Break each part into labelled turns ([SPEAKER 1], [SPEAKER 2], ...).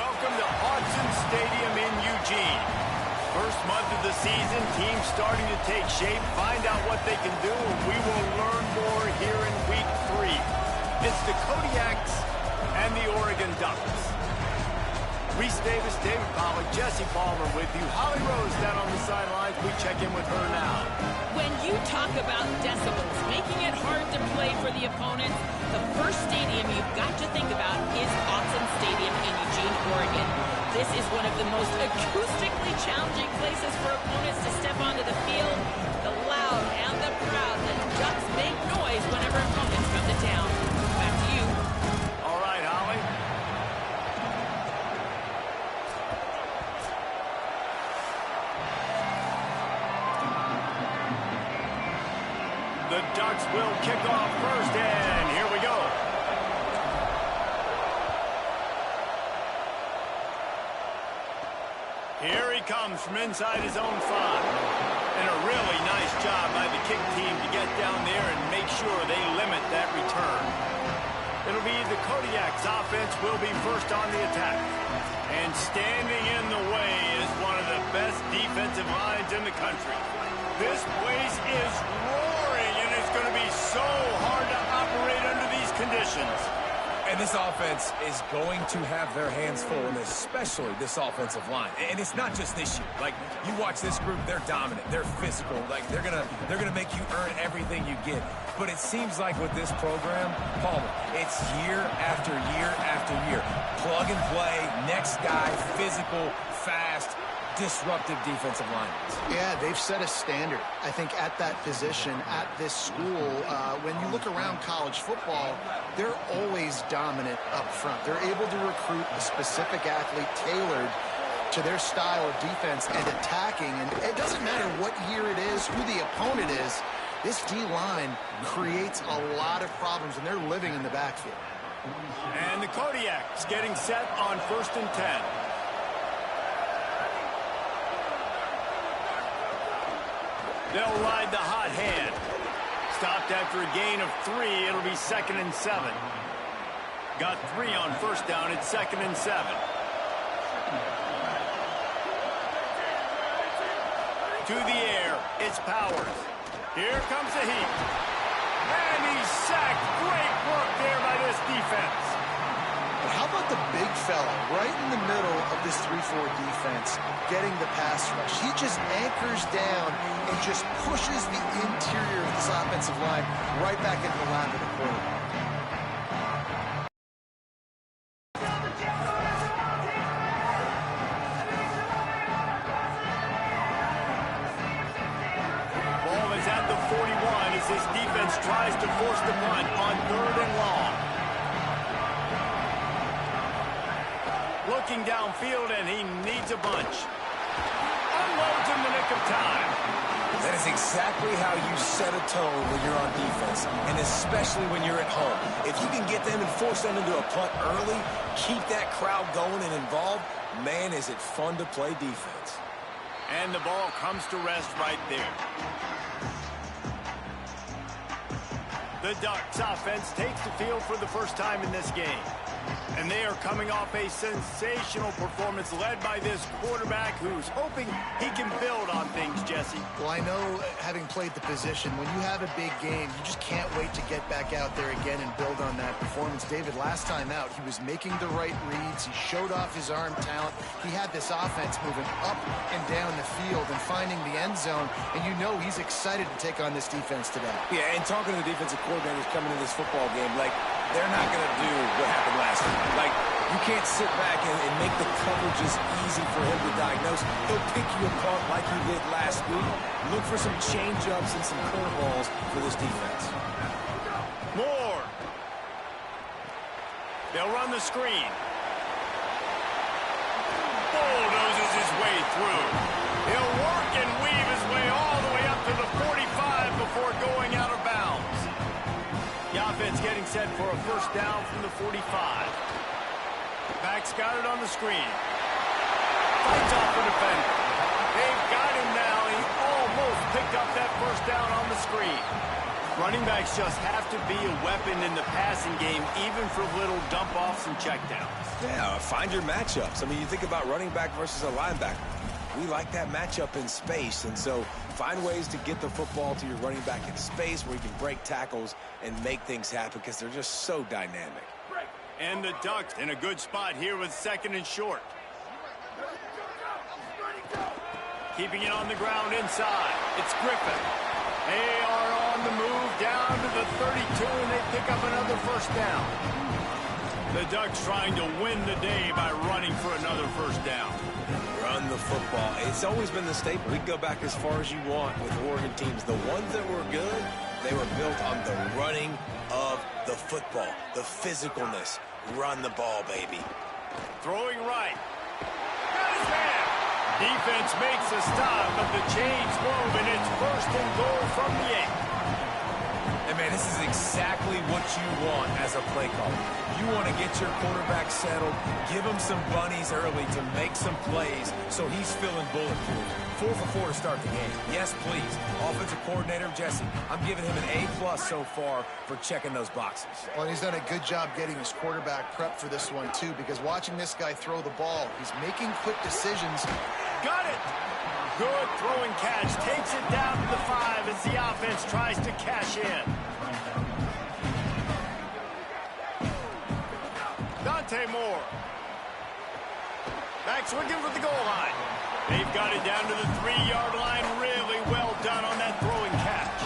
[SPEAKER 1] welcome to Autzen Stadium in Eugene. First month of the season, teams starting to take shape, find out what they can do, and we will learn more here in week 3. It's the Kodiaks and the Oregon Ducks. Reese Davis, David Pollack, Jesse Palmer with you. Holly Rose down on the sidelines. We check in with her now.
[SPEAKER 2] When you talk about decibels, making it hard to play for the opponents, the first stadium you've got to think about is Autzen Stadium in Eugene, Oregon. This is one of the most acoustically challenging places for opponents to step onto the field. The loud and the proud, the Ducks make noise whenever opponents come to town. Back to you.
[SPEAKER 1] All right, Holly. The Ducks will kick off first, and here we go. Here he comes from inside his own 5. And a really nice job by the kick team to get down there and make sure they limit that return. It'll be the Kodiaks offense will be first on the attack. And standing in the way is one of the best defensive lines in the country. This place is roaring, and it's going to be so hard to operate under these conditions.
[SPEAKER 3] And this offense is going to have their hands full, and especially this offensive line. And it's not just this year. Like, you watch this group, they're dominant, they're physical. Like, they're gonna make you earn everything you get. But it seems like with this program, Palmer, it's year after year after year. Plug and play, next guy, physical, fast, disruptive defensive line.
[SPEAKER 4] Yeah, they've set a standard, I think, at that position, at this school. When you look around college football, they're always dominant up front. They're able to recruit a specific athlete tailored to their style of defense and attacking. And it doesn't matter what year it is, who the opponent is, this D-line creates a lot of problems, and they're living in the backfield.
[SPEAKER 1] And the Kodiaks getting set on 1st and 10. They'll ride the hot hand. Stopped after a gain of 3. It'll be 2nd and 7. Got 3 on first down. It's 2nd and 7. To the air. It's Powers. Here comes the heat. And he's sacked. Great work there by this defense.
[SPEAKER 4] But how about the big fella right in the middle of this 3-4 defense getting the pass rush? He just anchors down and just pushes the interior of this offensive line right back into the lap of the quarterback.
[SPEAKER 1] Ball is at the 41 as this defense tries to force the punt on 3rd and long. Looking downfield, and he needs a bunch. Unloads in the nick of time.
[SPEAKER 3] That is exactly how you set a tone when you're on defense, and especially when you're at home. If you can get them and force them into a punt early, keep that crowd going and involved, man, is it fun to play defense.
[SPEAKER 1] And the ball comes to rest right there. The Ducks offense takes the field for the first time in this game. And they are coming off a sensational performance led by this quarterback who's hoping he can build on things, Jesse.
[SPEAKER 4] Well, I know, having played the position, when you have a big game, you just can't wait to get back out there again and build on that performance. David, last time out, he was making the right reads. He showed off his arm talent. He had this offense moving up and down the field and finding the end zone. And you know he's excited to take on this defense today.
[SPEAKER 3] Yeah, and talking to the defensive coordinators coming into this football game, like, they're not going to do what happened last week. Like, you can't sit back and make the coverages easy for him to diagnose. He'll pick you apart like he did last week. Look for some change-ups and some curveballs for this defense.
[SPEAKER 1] Moore. They'll run the screen. Bulldozes his way through. He'll work and weave his way all the way up to the 45 before going out of bounds. The offense getting set for a first down from the 45. Back's got it on the screen. Fights off the defender. They've got him now. He almost picked up that first down on the screen. Running backs just have to be a weapon in the passing game, even for little dump-offs and checkdowns.
[SPEAKER 3] Yeah, find your matchups. I mean, you think about running back versus a linebacker. We like that matchup in space, and so find ways to get the football to your running back in space where you can break tackles and make things happen because they're just so dynamic.
[SPEAKER 1] And the Ducks in a good spot here with 2nd and short. Keeping it on the ground inside. It's Griffin. They are on the move down to the 32, and they pick up another first down. The Ducks trying to win the day by running for another first down.
[SPEAKER 3] Run the football. It's always been the staple. We can go back as far as you want with Oregon teams. The ones that were good, they were built on the running of the football, the physicalness. Run the ball, baby.
[SPEAKER 1] Throwing right. Got his man. Defense makes a stop, but the chains move, and it's 1st and goal from the 8.
[SPEAKER 3] And, man, this is exactly what you want as a play caller. You want to get your quarterback settled, give him some bunnies early to make some plays so he's feeling bulletproof. 4 for 4 to start the game. Yes, please. Offensive coordinator Jesse, I'm giving him an A+ so far for checking those boxes.
[SPEAKER 4] Well, and he's done a good job getting his quarterback prepped for this one, too, because watching this guy throw the ball, he's making quick decisions.
[SPEAKER 1] Got it! Good throwing catch. Takes it down to the 5 as the offense tries to cash in. Dante Moore. Back swinging for the goal line. They've got it down to the 3-yard line. Really well done on that throwing catch.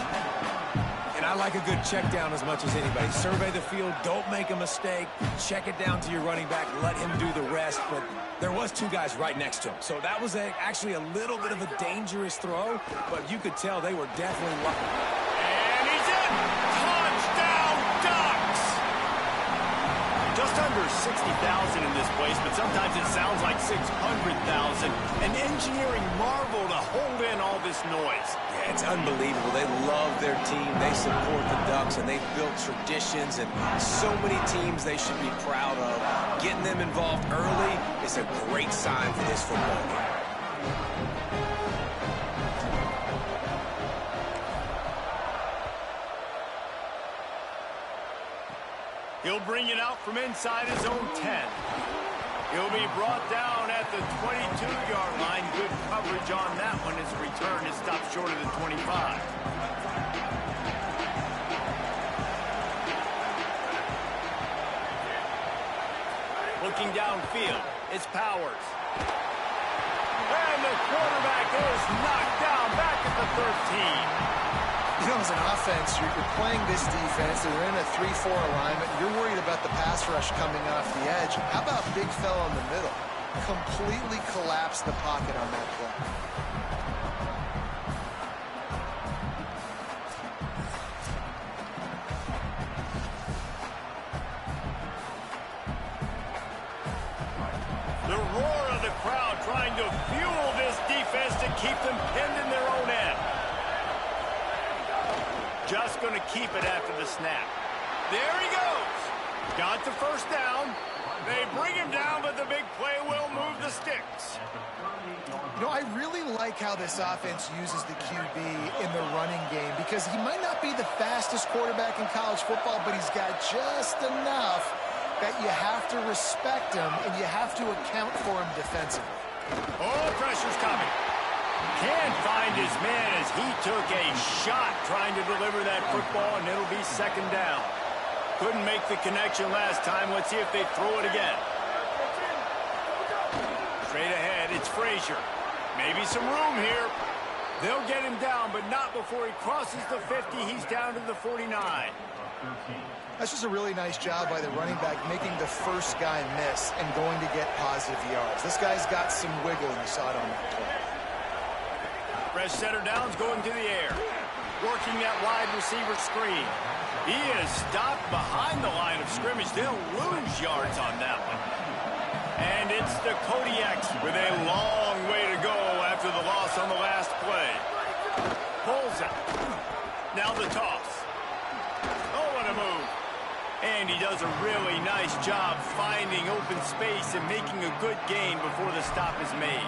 [SPEAKER 3] And I like a good check down as much as anybody. Survey the field. Don't make a mistake. Check it down to your running back. Let him do the rest. But there was 2 guys right next to him. So that was actually a little bit of a dangerous throw. But you could tell they were definitely lucky.
[SPEAKER 1] And he's in. Touchdown, Ducks! Just under 60,000 in this place, but sometimes it sounds like 600,000. An engineering marvel to hold in all this noise.
[SPEAKER 3] Yeah, it's unbelievable. They love their team. They support the Ducks, and they've built traditions and so many teams they should be proud of. Getting them involved early is a great sign for this football game.
[SPEAKER 1] He'll bring it out from inside his own 10. He'll be brought down at the 22-yard line. Good coverage on that one. His return is stopped short of the 25. Looking downfield, it's Powers. And the quarterback is knocked down back at the 13.
[SPEAKER 4] You know, as an offense, you're playing this defense. They're in a 3-4 alignment. You're worried about the pass rush coming off the edge. How about big fella in the middle? Completely collapsed the pocket on that play.
[SPEAKER 1] The roar of the crowd trying to fuel this defense to keep them pinned in their own end. Just going to keep it after the snap. There he goes. Got the first down. They bring him down, but the big play will move the sticks.
[SPEAKER 4] You know, I really like how this offense uses the QB in the running game because he might not be the fastest quarterback in college football, but he's got just enough that you have to respect him and you have to account for him defensively.
[SPEAKER 1] Oh, pressure's coming. Can't find his man as he took a shot trying to deliver that football, and it'll be 2nd down. Couldn't make the connection last time. Let's see if they throw it again. Straight ahead, it's Frazier. Maybe some room here. They'll get him down, but not before he crosses the 50. He's down to the 49.
[SPEAKER 4] That's just a really nice job by the running back making the first guy miss and going to get positive yards. This guy's got some wiggle, and you saw it on that play.
[SPEAKER 1] Fresh setter downs going to the air. Working that wide receiver screen. He is stopped behind the line of scrimmage. They'll lose yards on that one. And it's the Kodiaks with a long way to go after the loss on the last play. Pulls it. Now the toss. Oh, what a move. And he does a really nice job finding open space and making a good gain before the stop is made.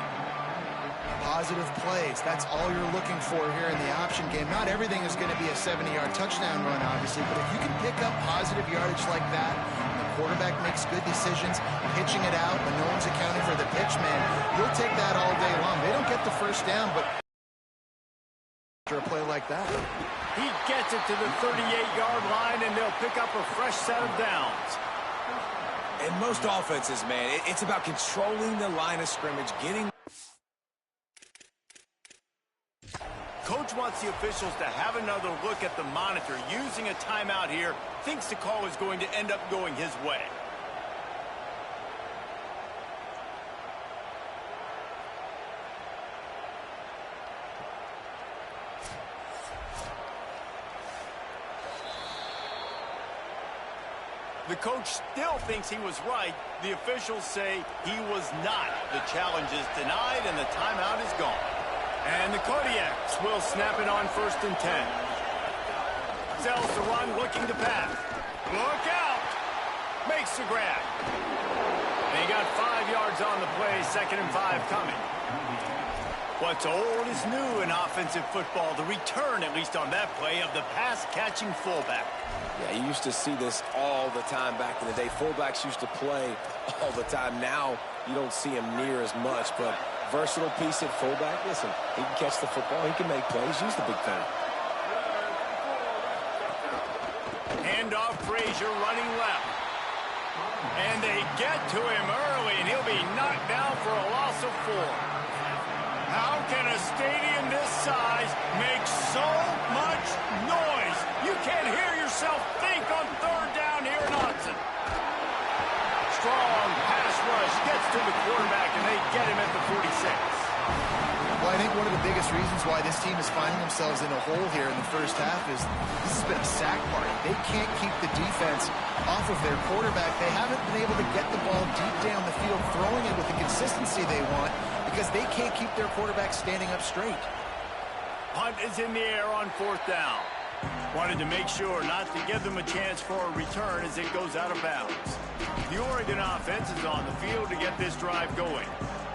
[SPEAKER 4] positive plays. That's all you're looking for here in the option game. Not everything is going to be a 70-yard touchdown run, obviously, but if you can pick up positive yardage like that, the quarterback makes good decisions, pitching it out, but no one's accounting for the pitch man, you'll take that all day long. They don't get the first down, but after a play like that.
[SPEAKER 1] He gets it to the 38-yard line, and they'll pick up a fresh set of downs.
[SPEAKER 3] In most offenses, man, it's about controlling the line of scrimmage, getting...
[SPEAKER 1] Coach wants the officials to have another look at the monitor. Using a timeout here, thinks the call is going to end up going his way. The coach still thinks he was right. The officials say he was not. The challenge is denied, and the timeout is gone. And the Kodiaks will snap it on 1st and 10. Sells the run, looking to pass. Look out! Makes the grab. They got 5 yards on the play, 2nd and 5 coming. What's old is new in offensive football. The return, at least on that play, of the pass-catching fullback.
[SPEAKER 3] Yeah, you used to see this all the time back in the day. Fullbacks used to play all the time. Now you don't see him near as much, but versatile piece at fullback. Listen, he can catch the football. He can make plays. Use the big thing.
[SPEAKER 1] Handoff, Frazier running left. And they get to him early, and he'll be knocked down for a loss of 4. How can a stadium this size make so much noise? You can't hear yourself think on 3rd down here in Hudson. Strong pass rush gets to the quarterback, and they get him at the 46.
[SPEAKER 4] Well, I think one of the biggest reasons why this team is finding themselves in a hole here in the first half is this has been a sack party. They can't keep the defense off of their quarterback. They haven't been able to get the ball deep down the field, throwing it with the consistency they want, because they can't keep their quarterback standing up straight.
[SPEAKER 1] Punt is in the air on 4th down. Wanted to make sure not to give them a chance for a return as it goes out of bounds. The Oregon offense is on the field to get this drive going.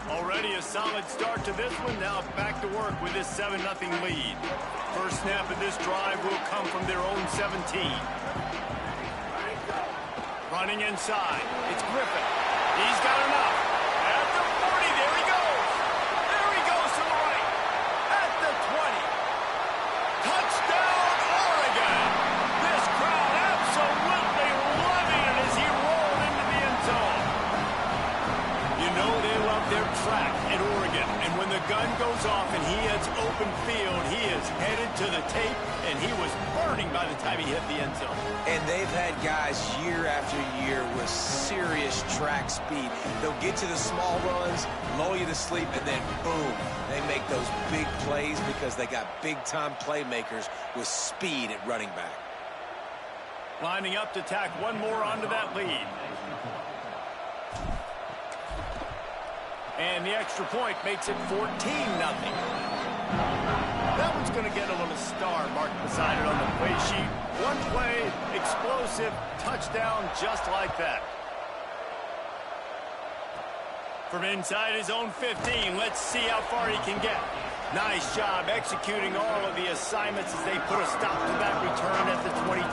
[SPEAKER 1] Already a solid start to this one. Now back to work with this 7-0 lead. First snap of this drive will come from their own 17. Running inside. It's Griffin. He's got enough. At the 40, there he goes. There he goes to the right. At the 20. Touchdown, Oregon. This crowd absolutely loving it as he rolled into the end zone. You know they love their track at Oregon. And when the gun goes off and he hits open field, he is headed to the tape, and he was burning by the time he hit the end zone.
[SPEAKER 3] And they've had guys year after year with serious track speed. They'll get to the small runs, lull you to sleep, and then boom, they make those big plays because they got big-time playmakers with speed at running back.
[SPEAKER 1] Lining up to tack one more onto that lead. And the extra point makes it 14-0. That one's going to get a little star marked beside it on the play sheet. One play, explosive, touchdown just like that. From inside his own 15, let's see how far he can get. Nice job executing all of the assignments as they put a stop to that return at the 22.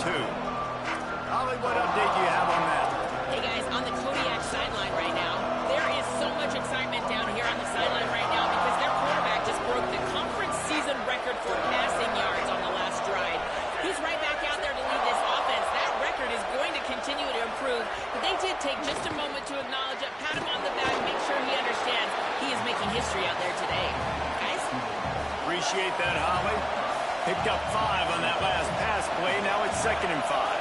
[SPEAKER 1] Holly, what update do you have on that?
[SPEAKER 2] Hey, guys, on the Kodiak sideline right now, there is so much excitement down here on the sideline right now because their quarterback just broke the conference season record for passing yards on the last drive. He's right back out there to lead this offense. That record is going to continue to improve, but they did take just a moment to acknowledge it, pat him on the back, make sure he understands he is making history out there today. Guys?
[SPEAKER 1] Appreciate that, Holly. Picked up 5 on that last pass play. Now it's 2nd and 5.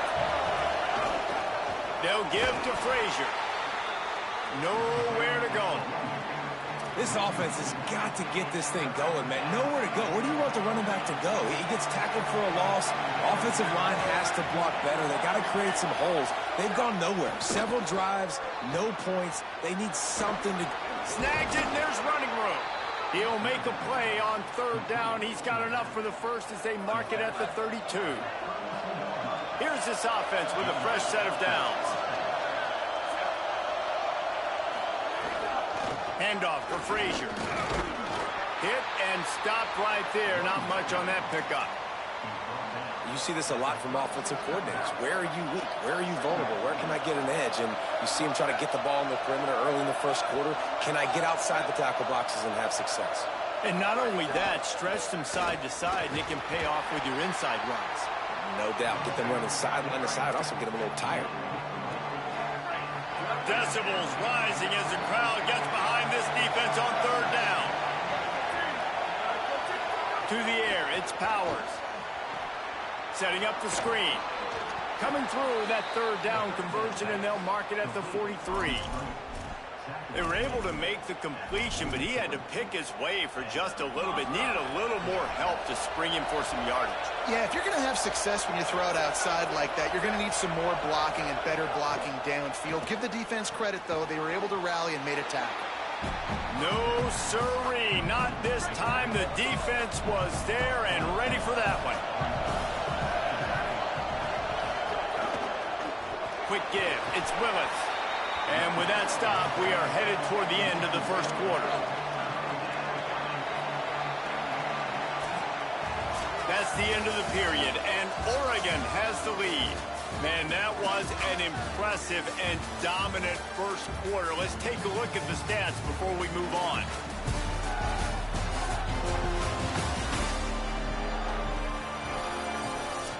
[SPEAKER 1] They'll give to Frazier. Nowhere to go.
[SPEAKER 3] This offense has got to get this thing going, man. Nowhere to go. Where do you want the running back to go? He gets tackled for a loss. Offensive line has to block better. They got to create some holes. They've gone nowhere. Several drives, no points. They need something to...
[SPEAKER 1] Snags it, and there's running room. He'll make a play on 3rd down. He's got enough for the first as they mark it at the 32. Here's this offense with a fresh set of downs. Handoff for Frazier. Hit and stopped right there. Not much on that pickup.
[SPEAKER 3] You see this a lot from offensive coordinators. Where are you weak? Where are you vulnerable? Where can I get an edge? And you see him try to get the ball in the perimeter early in the first quarter. Can I get outside the tackle boxes and have success?
[SPEAKER 1] And not only that, stretch them side to side, and it can pay off with your inside runs.
[SPEAKER 3] No doubt. Get them running sideline to side. Also get them a little tired.
[SPEAKER 1] Decibels rising as the crowd gets behind this defense on third down. To the air, it's Powers. Setting up the screen. Coming through that third down conversion, and they'll mark it at the 43. They were able to make the completion, but he had to pick his way for just a little bit. Needed a little more help to spring him for some yardage.
[SPEAKER 4] Yeah, if you're going to have success when you throw it outside like that, you're going to need some more blocking and better blocking downfield. Give the defense credit, though. They were able to rally and made a tackle.
[SPEAKER 1] No, sirree. Not this time. The defense was there and ready for that one. Quick give. It's Willis. And with that stop, we are headed toward the end of the first quarter. That's the end of the period, and Oregon has the lead. Man, that was an impressive and dominant first quarter. Let's take a look at the stats before we move on.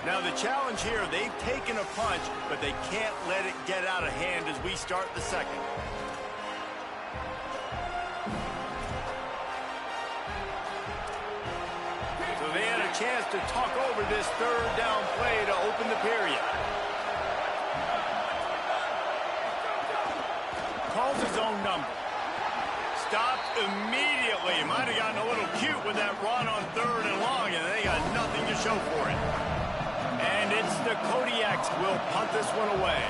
[SPEAKER 1] Now, the challenge here, they've taken a punch, but they can't let it get out of hand as we start the second. So they had a chance to talk over this third down play to open the period. Calls his own number. Stopped immediately. Might have gotten a little cute with that run on third and long, and they got nothing to show for it. And it's the Kodiaks will punt this one away.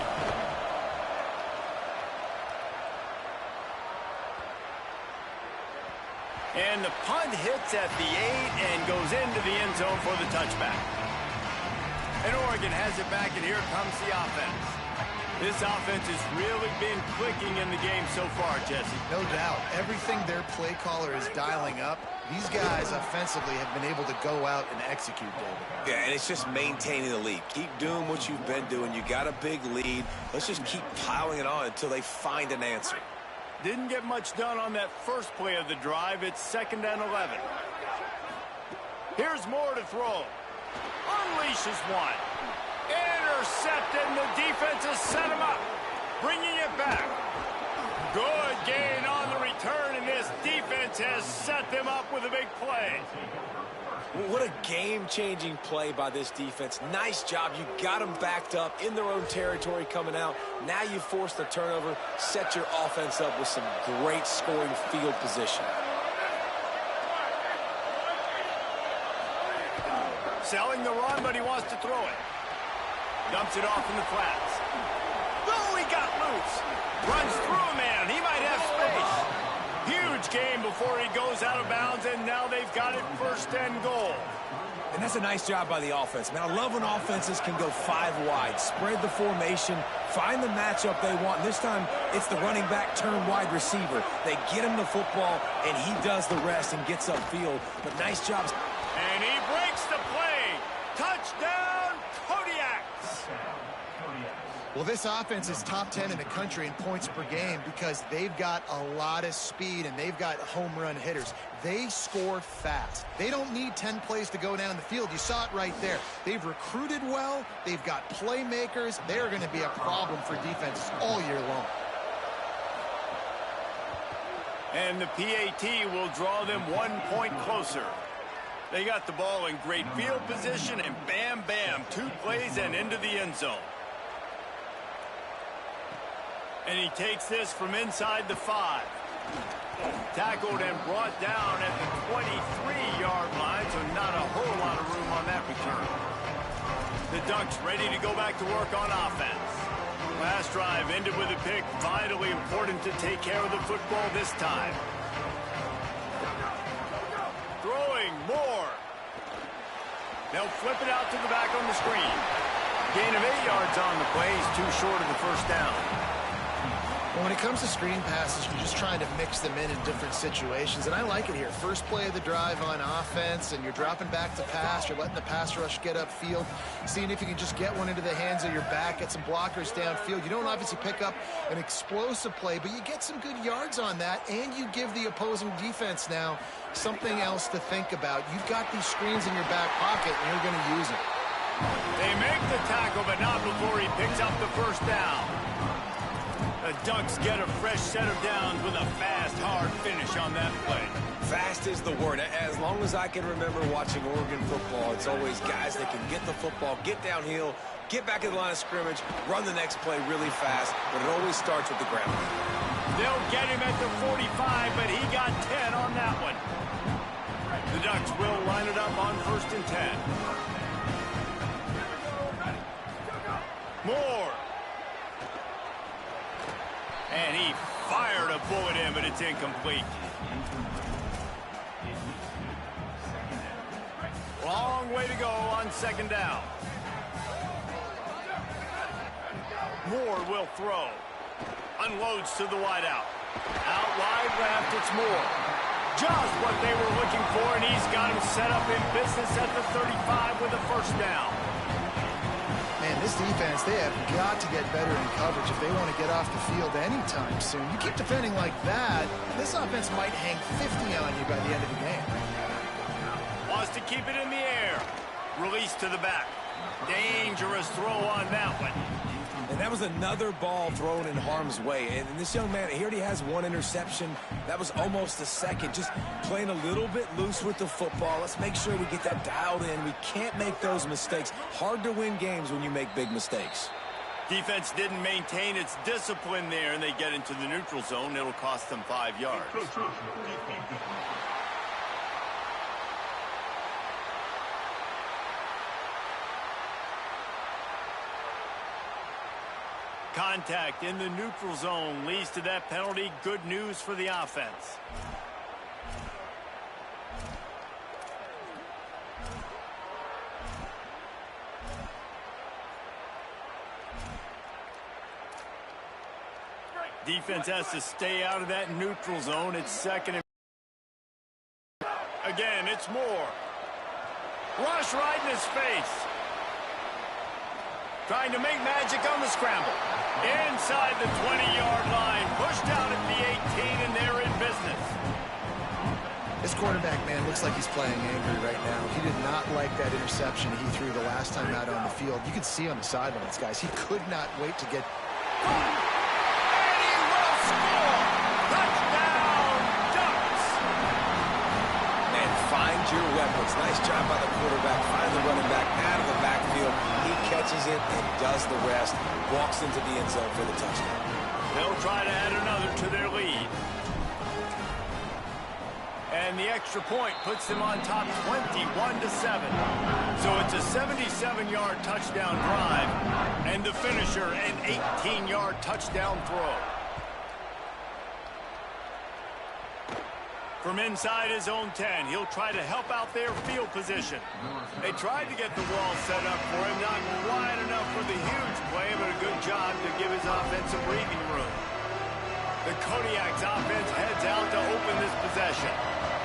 [SPEAKER 1] And the punt hits at the 8 and goes into the end zone for the touchback. And Oregon has it back, and here comes the offense. This offense has really been clicking in the game so far, Jesse.
[SPEAKER 4] No doubt. Everything their play caller is dialing up, these guys offensively have been able to go out and execute, David.
[SPEAKER 3] Yeah, and it's just maintaining the lead. Keep doing what you've been doing. You got a big lead. Let's just keep piling it on until they find an answer.
[SPEAKER 1] Didn't get much done on that first play of the drive. It's 2nd and 11. Here's more to throw. Unleashes one. Intercepted, and the defense has set him up. Bringing it back. Good gain on the return, and this defense has set them up with a big play.
[SPEAKER 3] What a game-changing play by this defense. Nice job. You got them backed up in their own territory coming out. Now you force the turnover, set your offense up with some great scoring field position.
[SPEAKER 1] Selling the run, but he wants to throw it. Dumps it off in the flats. Oh, he got loose. Runs through a man. He might have space. Huge game before he goes out of bounds, and now they've got it 1st and goal.
[SPEAKER 3] And that's a nice job by the offense. Man, I love when offenses can go 5 wide, spread the formation, find the matchup they want. And this time, it's the running back turn wide receiver. They get him the football, and he does the rest and gets upfield. But nice job.
[SPEAKER 1] And he breaks the play. Touchdown, Kodiaks.
[SPEAKER 4] Well, this offense is top 10 in the country in points per game because they've got a lot of speed and they've got home run hitters. They score fast. They don't need 10 plays to go down the field. You saw it right there. They've recruited well. They've got playmakers. They're going to be a problem for defenses all year long.
[SPEAKER 1] And the PAT will draw them 1 point closer. They got the ball in great field position, and bam, bam, 2 plays and into the end zone. And he takes this from inside the 5. Tackled and brought down at the 23-yard line, so not a whole lot of room on that return. The Ducks ready to go back to work on offense. Last drive ended with a pick. Vitally important to take care of the football this time. Throwing more. They'll flip it out to the back on the screen. Gain of 8 yards on the play. He's too short of the 1st down.
[SPEAKER 4] Well, when it comes to screen passes, you're just trying to mix them in different situations, and I like it here. First play of the drive on offense, and you're dropping back to pass. You're letting the pass rush get upfield, seeing if you can just get one into the hands of your back, get some blockers downfield. You don't obviously pick up an explosive play, but you get some good yards on that, and you give the opposing defense now something else to think about. You've got these screens in your back pocket, and you're going to use them.
[SPEAKER 1] They make the tackle, but not before he picks up the first down. The Ducks get a fresh set of downs with a fast, hard finish on that play.
[SPEAKER 3] Fast is the word. As long as I can remember watching Oregon football, it's always guys that can get the football, get downhill, get back in the line of scrimmage, run the next play really fast, but it always starts with the ground.
[SPEAKER 1] They'll get him at the 45, but he got 10 on that one. The Ducks will line it up on 1st and 10. Moore. And he fired a bullet in, but it's incomplete. Long way to go on 2nd down. Moore will throw. Unloads to the wideout. Out wide left, it's Moore. Just what they were looking for, and he's got him set up in business at the 35 with a 1st down.
[SPEAKER 4] Man, this defense, they have got to get better in coverage if they want to get off the field anytime soon. You keep defending like that, this offense might hang 50 on you by the end of the game.
[SPEAKER 1] Wants to keep it in the air. Release to the back. Dangerous throw on that one.
[SPEAKER 3] And that was another ball thrown in harm's way. And this young man, he already has 1 interception. That was almost a second. Just playing a little bit loose with the football. Let's make sure we get that dialed in. We can't make those mistakes. Hard to win games when you make big mistakes.
[SPEAKER 1] Defense didn't maintain its discipline there, and they get into the neutral zone. It'll cost them 5 yards. Contact in the neutral zone leads to that penalty. Good news for the offense. Defense has to stay out of that neutral zone. It's 2nd and... Again, it's Moore. Rush right in his face. Trying to make magic on the scramble. Inside the 20-yard line. Pushed out at the 18, and they're in business.
[SPEAKER 4] This quarterback, man, looks like he's playing angry right now. He did not like that interception he threw the last time out on the field. You could see on the sidelines, guys. He could not wait to get...
[SPEAKER 1] And he will score! Touchdown, Ducks!
[SPEAKER 3] And find your weapons. Nice job by the quarterback. Find the running back out of the backfield. He catches it and does the rest. Walks into the end zone for the touchdown.
[SPEAKER 1] They'll try to add another to their lead. And the extra point puts them on top 21-7. So it's a 77-yard touchdown drive. And the finisher, an 18-yard touchdown throw. From inside his own 10, he'll try to help out their field position. They tried to get the wall set up for him, not quite enough for the huge play, but a good job to give his offense some breathing room. The Kodiak's offense heads out to open this possession.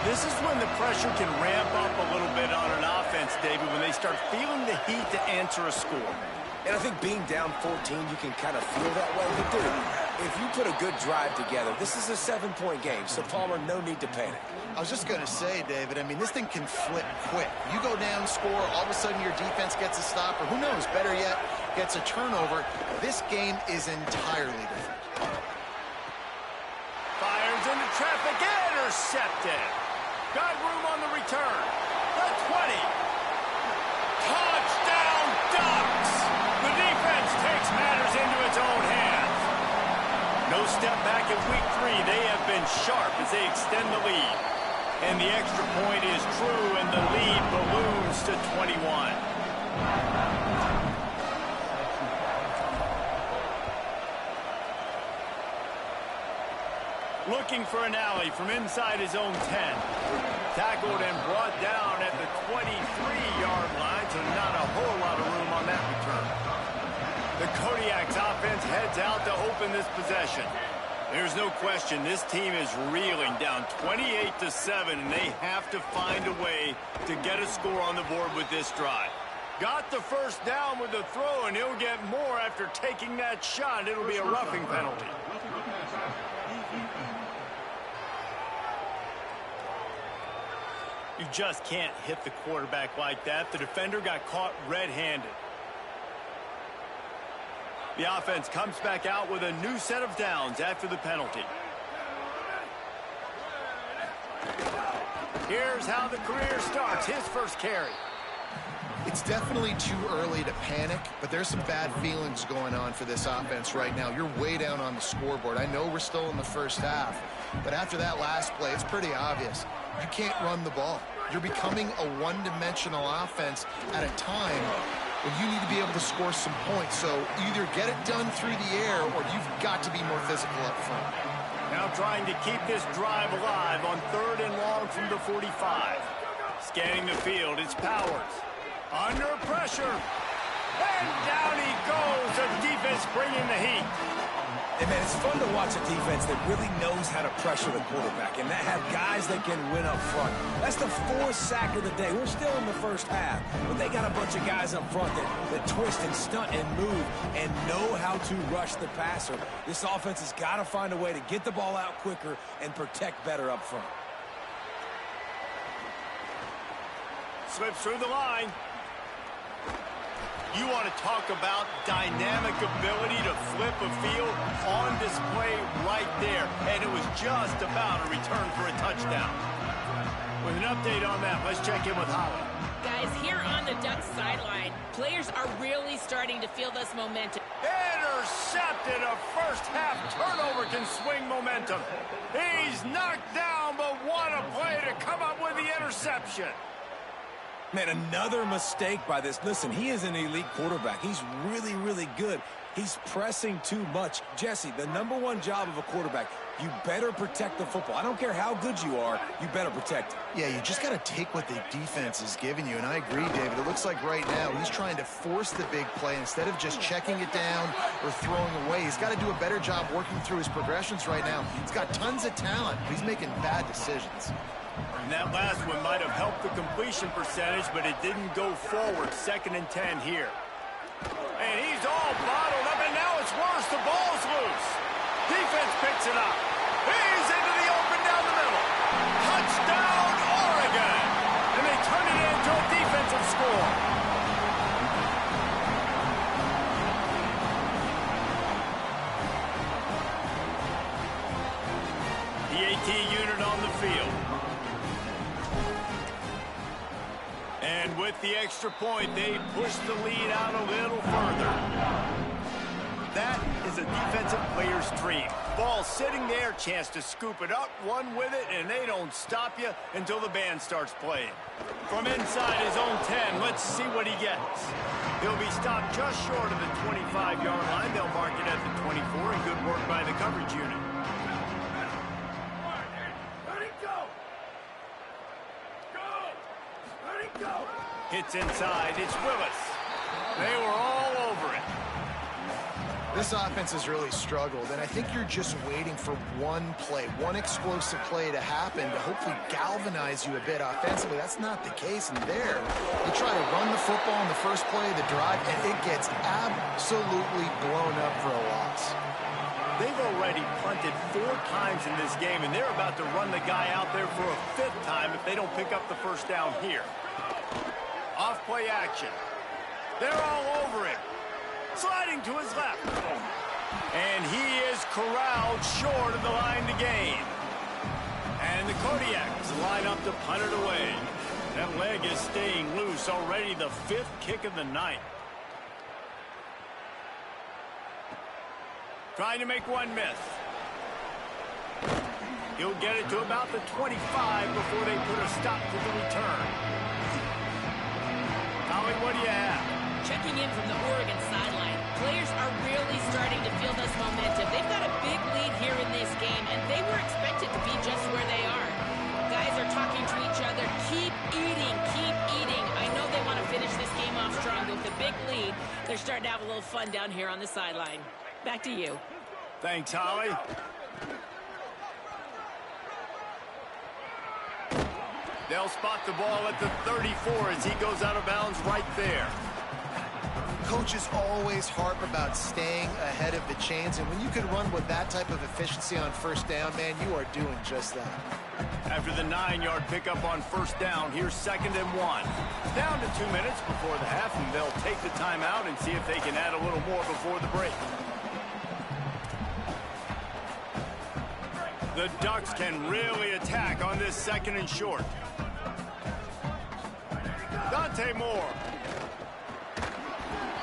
[SPEAKER 1] This is when the pressure can ramp up a little bit on an offense, David, when they start feeling the heat to answer a score.
[SPEAKER 3] And I think being down 14, you can kind of feel that way. But, dude, if you put a good drive together, this is a 7-point game. So, Palmer, no need to panic.
[SPEAKER 4] I was just going to say, David, I mean, this thing can flip quick. You go down, score, all of a sudden your defense gets a stop, or who knows, better yet, gets a turnover. This game is entirely different.
[SPEAKER 1] Fires into traffic, intercepted. Got room on the return. The 20. Touchdown, Ducks! The defense takes matters into its own hands. No step back in week 3. They have been sharp as they extend the lead. And the extra point is true, and the lead balloons to 21. Looking for an alley from inside his own 10. Tackled and brought down at the 23-yard line, so not a whole lot of room on that return. The Kodiak's offense heads out to open this possession. There's no question this team is reeling, down 28-7, and they have to find a way to get a score on the board with this drive. Got the first down with the throw, and he'll get more after taking that shot. It'll be a roughing penalty. You just can't hit the quarterback like that. The defender got caught red-handed. The offense comes back out with a new set of downs after the penalty. Here's how the career starts. His first carry.
[SPEAKER 4] It's definitely too early to panic, but there's some bad feelings going on for this offense right now. You're way down on the scoreboard. I know we're still in the first half, but after that last play, it's pretty obvious. You can't run the ball. You're becoming a one-dimensional offense at a time when you need to be able to score some points. So either get it done through the air or you've got to be more physical up front.
[SPEAKER 1] Now trying to keep this drive alive on 3rd and long from the 45. Scanning the field, it's Powers. Under pressure. And down he goes. The defense bringing the heat.
[SPEAKER 3] Hey, man, it's fun to watch a defense that really knows how to pressure the quarterback and that have guys that can win up front. That's the 4th sack of the day. We're still in the first half, but they got a bunch of guys up front that twist and stunt and move and know how to rush the passer. This offense has got to find a way to get the ball out quicker and protect better up front.
[SPEAKER 1] Slips through the line. You want to talk about dynamic ability to flip a field on display right there. And it was just about a return for a touchdown. With an update on that, let's check in with Holly.
[SPEAKER 2] Guys, here on the Ducks sideline, players are really starting to feel this momentum.
[SPEAKER 1] Intercepted. A first-half turnover can swing momentum. He's knocked down, but what a play to come up with the interception.
[SPEAKER 3] Man, another mistake by this. Listen, he is an elite quarterback. He's really, really good. He's pressing too much. Jesse, the #1 job of a quarterback, you better protect the football. I don't care how good you are, you better protect it.
[SPEAKER 4] Yeah, you just got to take what the defense is giving you, and I agree, David. It looks like right now he's trying to force the big play instead of just checking it down or throwing away. He's got to do a better job working through his progressions right now. He's got tons of talent, but he's making bad decisions.
[SPEAKER 1] And that last one might have helped the completion percentage, but it didn't go forward. 2nd and 10 here. And he's all bottled up, and now it's worse. The ball's loose. Defense picks it up. He's into the open down the middle. Touchdown, Oregon! And they turn it into a defensive score. The AT unit on the field. And with the extra point, they push the lead out a little further. That is a defensive player's dream. Ball sitting there, chance to scoop it up, run with it, and they don't stop you until the band starts playing. From inside his own 10, let's see what he gets. He'll be stopped just short of the 25-yard line. They'll mark it at the 24, and good work by the coverage unit. Hits inside. It's Willis. They were all over it.
[SPEAKER 4] This offense has really struggled, and I think you're just waiting for one play, one explosive play to happen to hopefully galvanize you a bit offensively. That's not the case, and there, you try to run the football in the first play of the drive, and it gets absolutely blown up for a loss.
[SPEAKER 1] They've already punted 4 times in this game, and they're about to run the guy out there for a 5th time if they don't pick up the first down here. Off-play action. They're all over him. Sliding to his left. And he is corralled short of the line to gain. And the Kodiaks line up to punt it away. That leg is staying loose. Already the 5th kick of the night. Trying to make one miss. He'll get it to about the 25 before they put a stop to the return. Holly, what do you have?
[SPEAKER 2] Checking in from the Oregon sideline, players are really starting to feel this momentum. They've got a big lead here in this game, and they were expected to be just where they are. Guys are talking to each other. Keep eating, keep eating. I know they want to finish this game off strong, but with a big lead, they're starting to have a little fun down here on the sideline. Back to you.
[SPEAKER 1] Thanks, Holly. They'll spot the ball at the 34 as he goes out of bounds right there.
[SPEAKER 4] Coaches always harp about staying ahead of the chains, and when you can run with that type of efficiency on first down, man, you are doing just that.
[SPEAKER 1] After the 9-yard pickup on first down, here's 2nd and 1. Down to 2 minutes before the half, and they'll take the timeout and see if they can add a little more before the break. The Ducks can really attack on this 2nd and short. Dante Moore.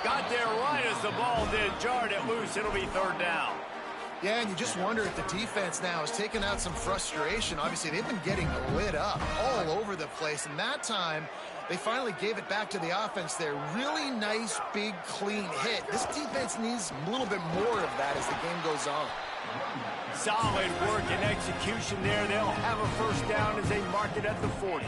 [SPEAKER 1] Got there right as the ball did, jarred it loose. It'll be 3rd down.
[SPEAKER 4] Yeah, and you just wonder if the defense now has taken out some frustration. Obviously, they've been getting lit up all over the place, and that time they finally gave it back to the offense there. Really nice, big, clean hit. This defense needs a little bit more of that as the game goes on.
[SPEAKER 1] Solid work and execution there. They'll have a first down as they mark it at the 40.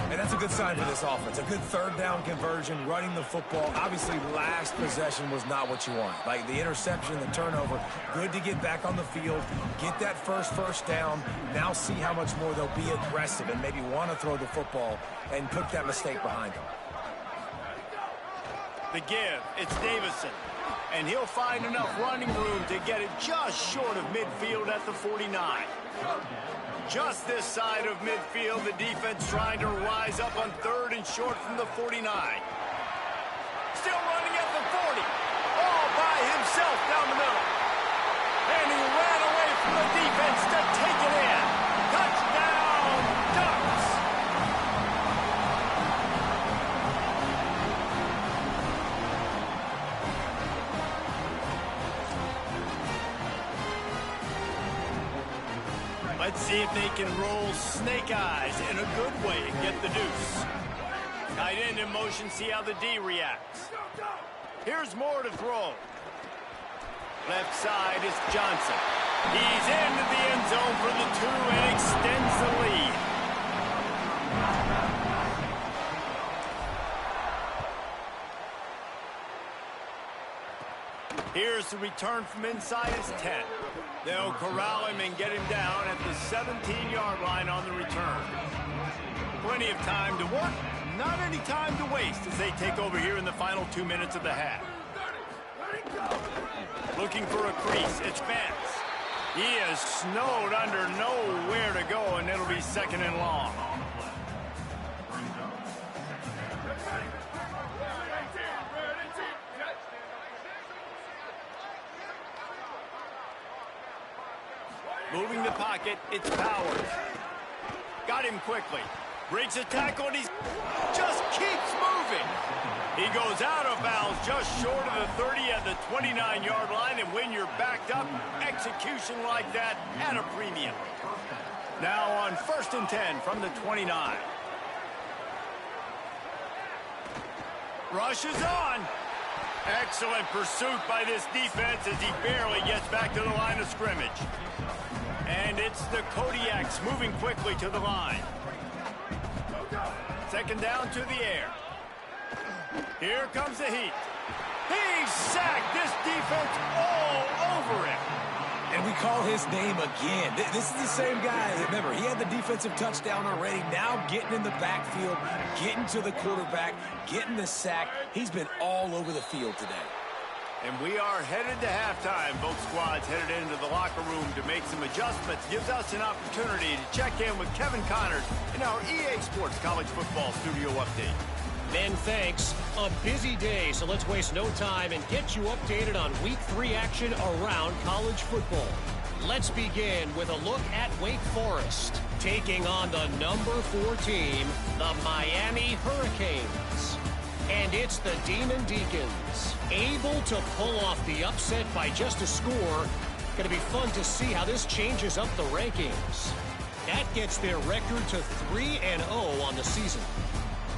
[SPEAKER 3] And that's a good sign for this offense. A good 3rd down conversion, running the football. Obviously, last possession was not what you want. Like the interception, the turnover, good to get back on the field, get that first down. Now see how much more they'll be aggressive and maybe want to throw the football and put that mistake behind them.
[SPEAKER 1] The give, it's Davison. And he'll find enough running room to get it just short of midfield at the 49. Just this side of midfield, the defense trying to rise up on 3rd and short from the 49. Still running at the 40. All by himself down the middle. And he ran away from the defense to take it in. Touchdown, Ducks! Let's see if they can roll snake eyes in a good way and get the deuce. Tight end in motion, see how the D reacts. Here's Moore to throw. Left side is Johnson. He's into the end zone for the 2 and extends the lead. Here's the return from inside his 10. They'll corral him and get him down at the 17-yard line on the return. Plenty of time to work, not any time to waste as they take over here in the final 2 minutes of the half. Looking for a crease, it's Vance. He is snowed under, nowhere to go, and it'll be 2nd and long. Moving the pocket, it's Powers. Got him quickly. Breaks the tackle, and he just keeps moving. He goes out of bounds just short of the 30 at the 29-yard line, and when you're backed up, execution like that at a premium. Now on 1st and 10 from the 29. Rushes on. Excellent pursuit by this defense as he barely gets back to the line of scrimmage. And it's the Kodiaks moving quickly to the line. 2nd down to the air. Here comes the heat. He's sacked. This defense all over him.
[SPEAKER 3] And we call his name again. This is the same guy. Remember, he had the defensive touchdown already. Now getting in the backfield, getting to the quarterback, getting the sack. He's been all over the field today.
[SPEAKER 1] And we are headed to halftime. Both squads headed into the locker room to make some adjustments. Gives us an opportunity to check in with Kevin Connors in our EA Sports College Football Studio Update.
[SPEAKER 5] Ben, thanks. A busy day, so let's waste no time and get you updated on Week 3 action around college football. Let's begin with a look at Wake Forest, taking on the number 4 team, the Miami Hurricanes. And it's the Demon Deacons, able to pull off the upset by just a score. Going to be fun to see how this changes up the rankings. That gets their record to 3-0 on the season.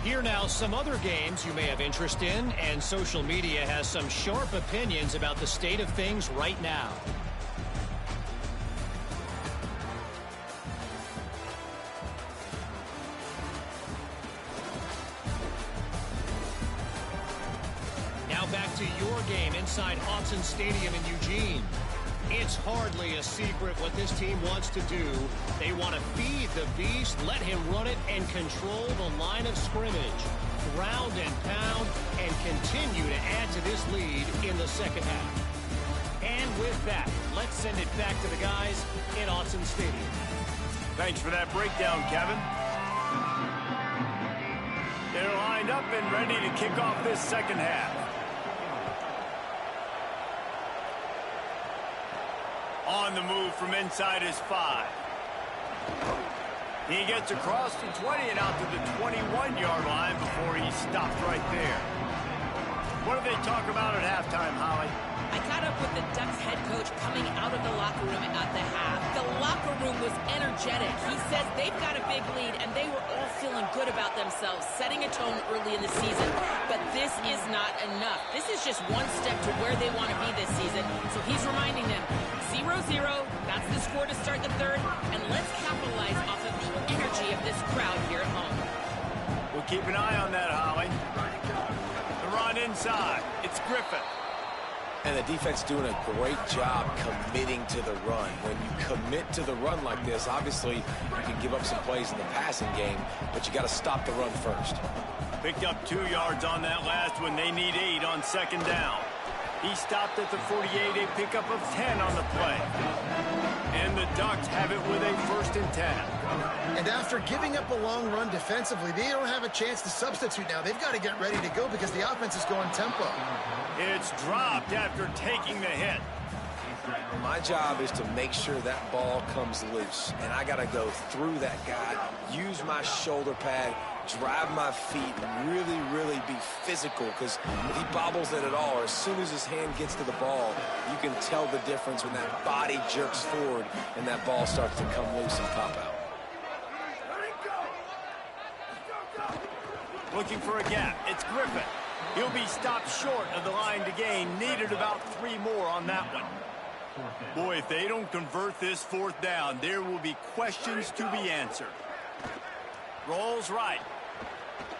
[SPEAKER 5] Here now, some other games you may have interest in, and social media has some sharp opinions about the state of things right now. Now back to your game inside Autzen Stadium in Eugene. It's hardly a secret what this team wants to do. They want to feed the beast, let him run it and control the line of scrimmage. Ground and pound and continue to add to this lead in the second half. And with that, let's send it back to the guys in Autzen Stadium.
[SPEAKER 1] Thanks for that breakdown, Kevin. They're lined up and ready to kick off this second half. On the move from inside his 5. He gets across the 20 and out to the 21-yard line before he's stopped right there. What do they talk about at halftime, Holly?
[SPEAKER 2] I caught up with the Ducks head coach coming out of the locker room at the half. The locker room was energetic. He says they've got a big lead, and they were all feeling good about themselves, setting a tone early in the season. But this is not enough. This is just one step to where they want to be this season. So he's reminding them, 0-0, that's the score to start the third, and let's capitalize off of the energy of this crowd here at home.
[SPEAKER 1] We'll keep an eye on that, Holly. The run inside. It's Griffin.
[SPEAKER 3] And the defense doing a great job committing to the run. When you commit to the run like this, obviously you can give up some plays in the passing game, but you got to stop the run first.
[SPEAKER 1] Picked up 2 yards on that last one. They need 8 on second down. He stopped at the 48, a pickup of 10 on the play. And the Ducks have it with a 1st and 10.
[SPEAKER 4] And after giving up a long run defensively, they don't have a chance to substitute now. They've got to get ready to go because the offense is going tempo.
[SPEAKER 1] It's dropped after taking the hit.
[SPEAKER 3] My job is to make sure that ball comes loose, and I got to go through that guy, use my shoulder pad, drive my feet, and really be physical, because if he bobbles it at all, or as soon as his hand gets to the ball, you can tell the difference when that body jerks forward and that ball starts to come loose and pop out.
[SPEAKER 1] Looking for a gap. It's Griffin. He'll be stopped short of the line to gain. Needed about 3 more on that one. Boy, if they don't convert this 4th down, there will be questions to be answered. Rolls right.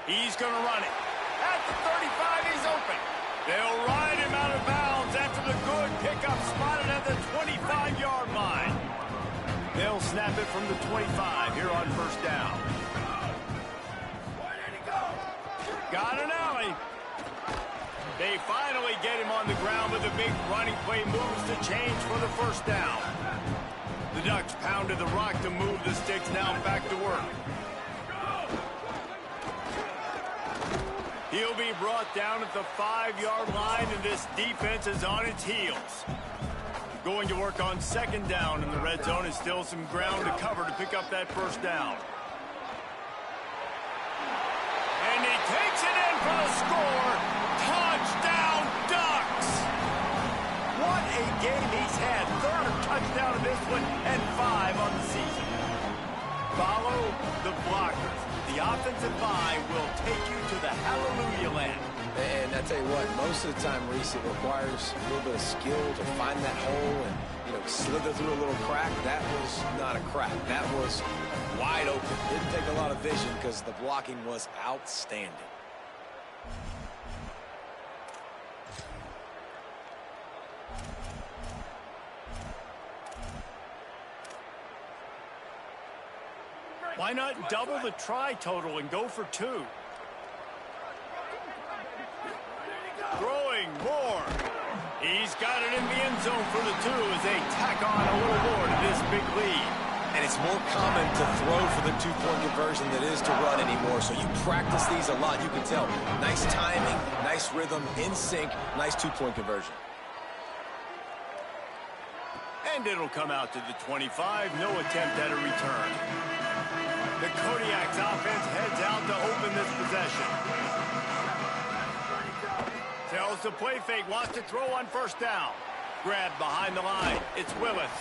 [SPEAKER 1] He's going to run it. At the 35, he's open. They'll ride him out of bounds after the good pickup spotted at the 25-yard line. They'll snap it from the 25 here on 1st down. Got an alley. They finally get him on the ground with a big running play moves to change for the 1st down. The Ducks pounded the rock to move the sticks, now back to work. He'll be brought down at the 5-yard line, and this defense is on its heels. Going to work on 2nd down, and the red zone is still some ground to cover to pick up that 1st down. And he takes it in for the score. Touchdown, Ducks! What a game he's had. 3rd touchdown of this one and 5 on the season. Follow the blockers. The offensive line will take you to the hallelujah land.
[SPEAKER 3] And I tell you what, most of the time, Reese, it requires a little bit of skill to find that hole and, slither through a little crack. That was not a crack. That was wide open. Didn't take a lot of vision because the blocking was outstanding.
[SPEAKER 1] Why not double the try total and go for 2? Throwing more. He's got it in the end zone for the 2 as they tack on a little more to this big lead.
[SPEAKER 3] And it's more common to throw for the 2-point conversion than it is to run anymore. So you practice these a lot. You can tell. Nice timing, nice rhythm, in sync, nice 2-point conversion.
[SPEAKER 1] And it'll come out to the 25. No attempt at a return. The Kodiak's offense heads out to open this possession. Tells the play fake, wants to throw on 1st down. Grabbed behind the line. It's Willis.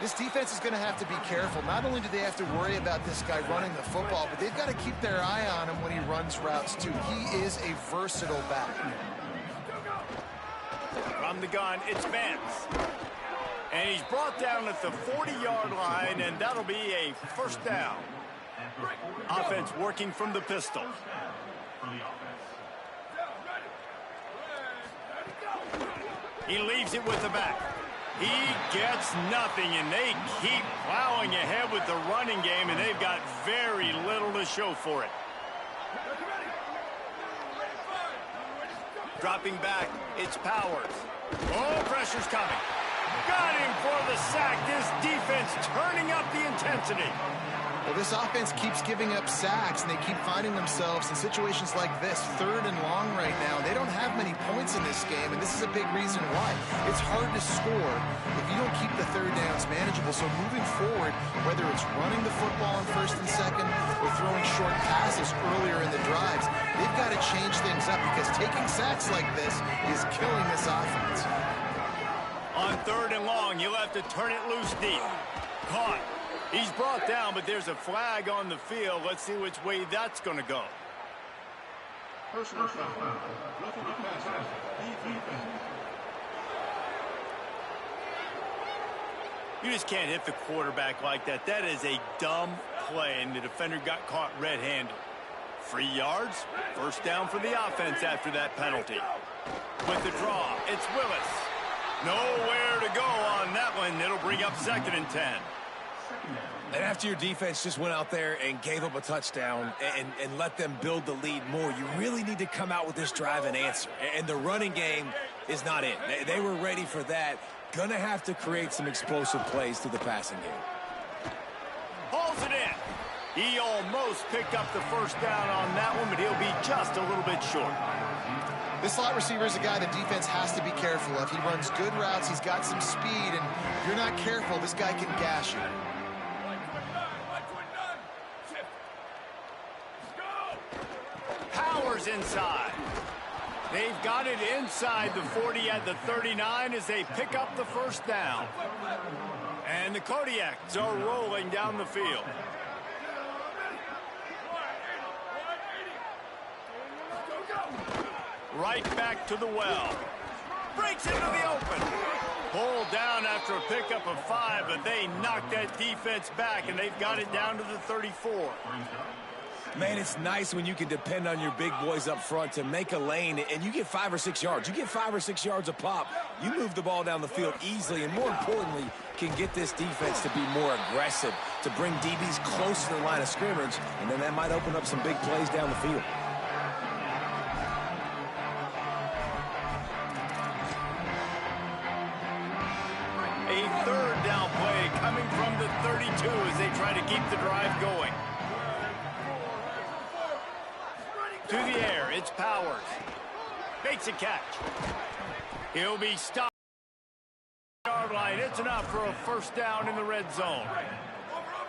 [SPEAKER 4] This defense is going to have to be careful. Not only do they have to worry about this guy running the football, but they've got to keep their eye on him when he runs routes, too. He is a versatile back.
[SPEAKER 1] From the gun, it's Vance. And he's brought down at the 40-yard line, and that'll be a 1st down. Offense working from the pistol. He leaves it with the back. He gets nothing, and they keep plowing ahead with the running game, and they've got very little to show for it. Dropping back, it's Powers. Oh, pressure's coming. Got him for the sack. This defense turning up the intensity.
[SPEAKER 4] Well, this offense keeps giving up sacks, and they keep finding themselves in situations like this, 3rd and long right now. They don't have many points in this game, and this is a big reason why. It's hard to score if you don't keep the 3rd downs manageable. So moving forward, whether it's running the football on 1st and 2nd or throwing short passes earlier in the drives, they've got to change things up because taking sacks like this is killing this offense.
[SPEAKER 1] On 3rd and long, you'll have to turn it loose deep. Caught. He's brought down, but there's a flag on the field. Let's see which way that's going to go. You just can't hit the quarterback like that. That is a dumb play, and the defender got caught red-handed. 3 yards, 1st down for the offense after that penalty. With the draw, it's Willis. Nowhere to go on that one. It'll bring up 2nd and 10.
[SPEAKER 3] And after your defense just went out there and gave up a touchdown and let them build the lead more, you really need to come out with this drive and answer. And the running game is not it. They were ready for that. Gonna have to create some explosive plays through the passing game.
[SPEAKER 1] Hauls it in. He almost picked up the 1st down on that one, but he'll be just a little bit short.
[SPEAKER 4] This slot receiver is a guy the defense has to be careful of. He runs good routes. He's got some speed, and if you're not careful, this guy can gash you.
[SPEAKER 1] Powers inside. They've got it inside the 40 at the 39 as they pick up the 1st down. And the Kodiaks are rolling down the field. Right back to the well. Breaks into the open. Pulled down after a pickup of 5, but they knocked that defense back, and they've got it down to the 34.
[SPEAKER 3] Man, it's nice when you can depend on your big boys up front to make a lane, and you get 5 or 6 yards. You get 5 or 6 yards a pop. You move the ball down the field easily, and more importantly, can get this defense to be more aggressive, to bring DBs close to the line of scrimmage, and then that might open up some big plays down the field.
[SPEAKER 1] A 3rd down play coming from the 32 as they try to keep the drive going. To the air, it's Powers. Makes a catch. He'll be stopped. Yard line. It's enough for a 1st down in the red zone.